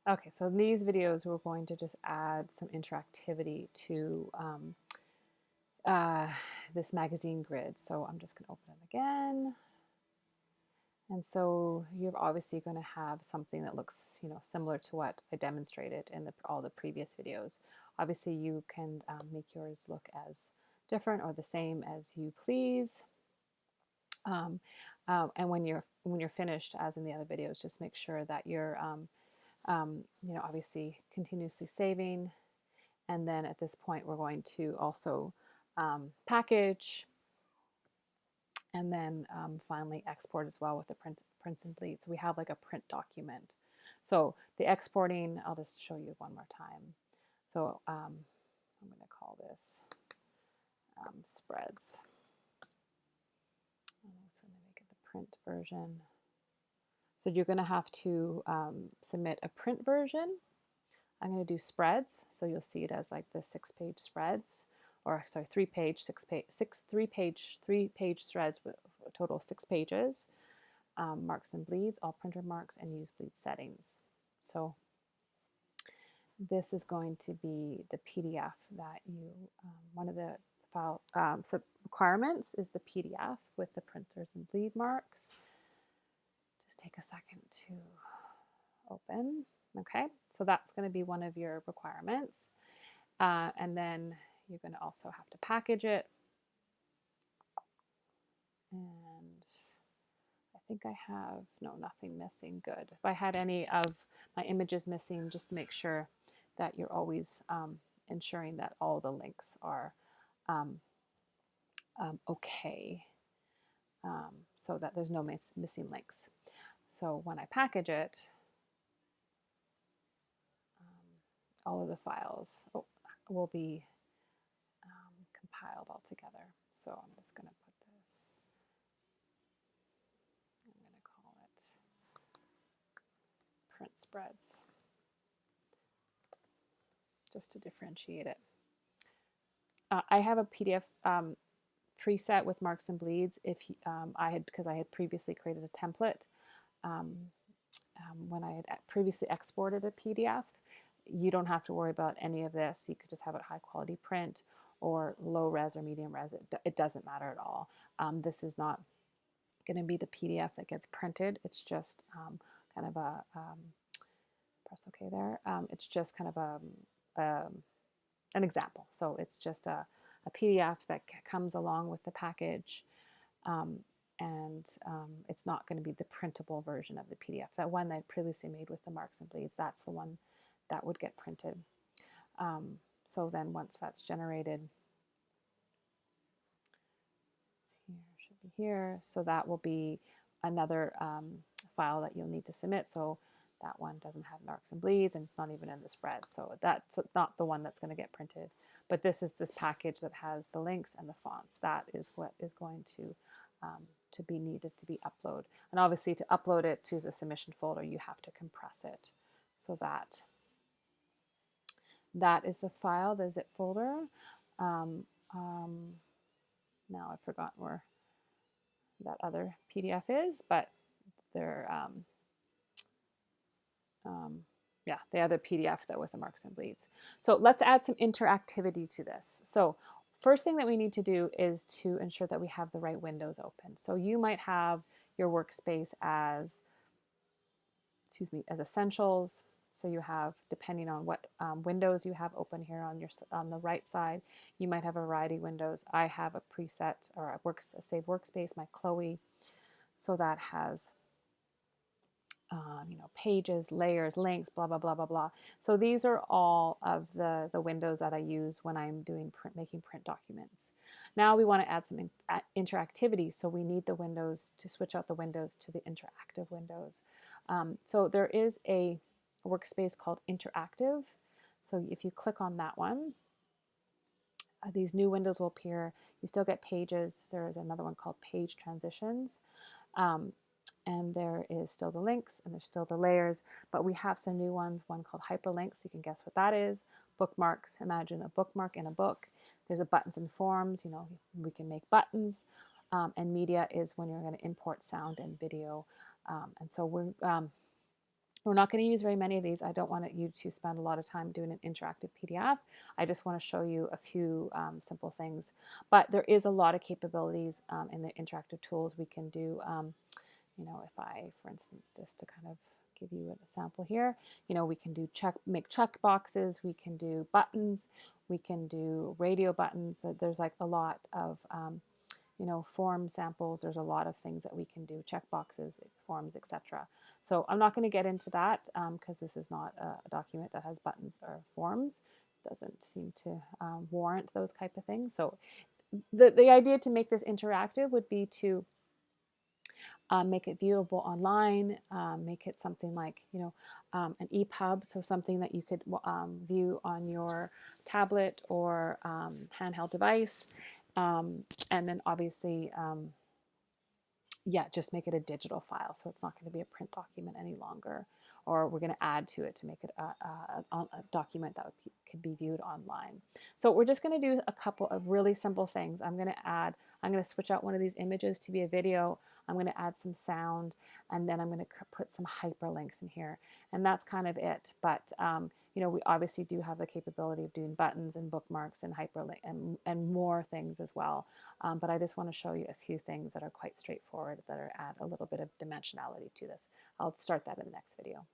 Okay, so in these videos, we're going to just add some interactivity to uh, this magazine grid. So I'm just going to open it again. And so you're obviously going to have something that looks, similar to what I demonstrated in all the previous videos. Obviously, you can make yours look as different or the same as you please. And when you're finished, as in the other videos, just make sure that you're obviously continuously saving. And then at this point, we're going to also package, and then finally export as well with the prints and bleeds. So we have like a print document. So the exporting, I'll just show you one more time. So I'm going to call this spreads. I'm also going to make it the print version. So you're going to have to submit a print version. I'm going to do spreads, so you'll see it as like the 6-page spreads, or sorry, 3-page, 3-page threads with a total of 6 pages. Marks and bleeds, all printer marks, and use bleed settings. So this is going to be the PDF that you, one of the file requirements is the PDF with the printers and bleed marks. Just take a second to open. Okay, so that's going to be one of your requirements. And then you're going to also have to package it. And I think I have, no, nothing missing. Good. If I had any of my images missing, just to make sure that you're always ensuring that all the links are okay, so that there's no missing links. So when I package it, all of the files will be compiled all together. So I'm just going to put this, I'm going to call it print spreads, just to differentiate it. I have a PDF preset with marks and bleeds. If because I had previously created a template when I had previously exported a PDF. You don't have to worry about any of this. You could just have it high quality print or low res or medium res. It doesn't matter at all. This is not going to be the PDF that gets printed. It's just kind of a press OK there. It's just kind of an example. So it's just a PDF that comes along with the package, and it's not going to be the printable version of the PDF. That one that I previously made with the marks and bleeds, that's the one that would get printed. So then once that's generated, here should be here. So that will be another file that you'll need to submit. So that one doesn't have marks and bleeds, and it's not even in the spread. So that's not the one that's going to get printed. But this is this package that has the links and the fonts. That is what is going to be needed to be uploaded. And obviously to upload it to the submission folder, you have to compress it. So that is the file, the zip folder. Now I've forgotten where that other PDF is, but they're yeah, the other PDF that with the marks and bleeds. So let's add some interactivity to this. So first thing that we need to do is to ensure that we have the right windows open. So you might have your workspace as, as essentials. So you have, depending on what windows you have open here on the right side, you might have a variety of windows. I have a preset or a save workspace, my Chloe. So that has pages, layers, links, blah, blah, blah, blah, blah. So these are all of the windows that I use when I'm doing making print documents. Now we want to add some interactivity, so we need the windows to switch out the windows to the interactive windows. So there is a workspace called Interactive. So if you click on that one, these new windows will appear. You still get pages. There is another one called Page Transitions. And there is still the links and there's still the layers, but we have some new ones, one called hyperlinks. You can guess what that is. Bookmarks, imagine a bookmark in a book. There's a buttons and forms, we can make buttons. And media is when you're going to import sound and video. And so We're not going to use very many of these. I don't want you to spend a lot of time doing an interactive PDF. I just want to show you a few simple things. But there is a lot of capabilities in the interactive tools we can do. You know, if I, for instance, just to kind of give you an example here, you know, we can do make check boxes, we can do buttons, we can do radio buttons. There's like a lot of you know, form samples. There's a lot of things that we can do, check boxes, forms, etc. So I'm not going to get into that because this is not a document that has buttons or forms. It doesn't seem to warrant those type of things. So the idea to make this interactive would be to make it viewable online, make it something like, you know, an EPUB, so something that you could view on your tablet or handheld device. And then obviously, yeah, just make it a digital file. So it's not going to be a print document any longer, or we're going to add to it to make it a document that could be viewed online. So we're just going to do a couple of really simple things. I'm going to switch out one of these images to be a video. I'm going to add some sound, and then I'm going to put some hyperlinks in here. And that's kind of it. But you know, we obviously do have the capability of doing buttons and bookmarks and hyperlink and more things as well. But I just want to show you a few things that are quite straightforward that add a little bit of dimensionality to this. I'll start that in the next video.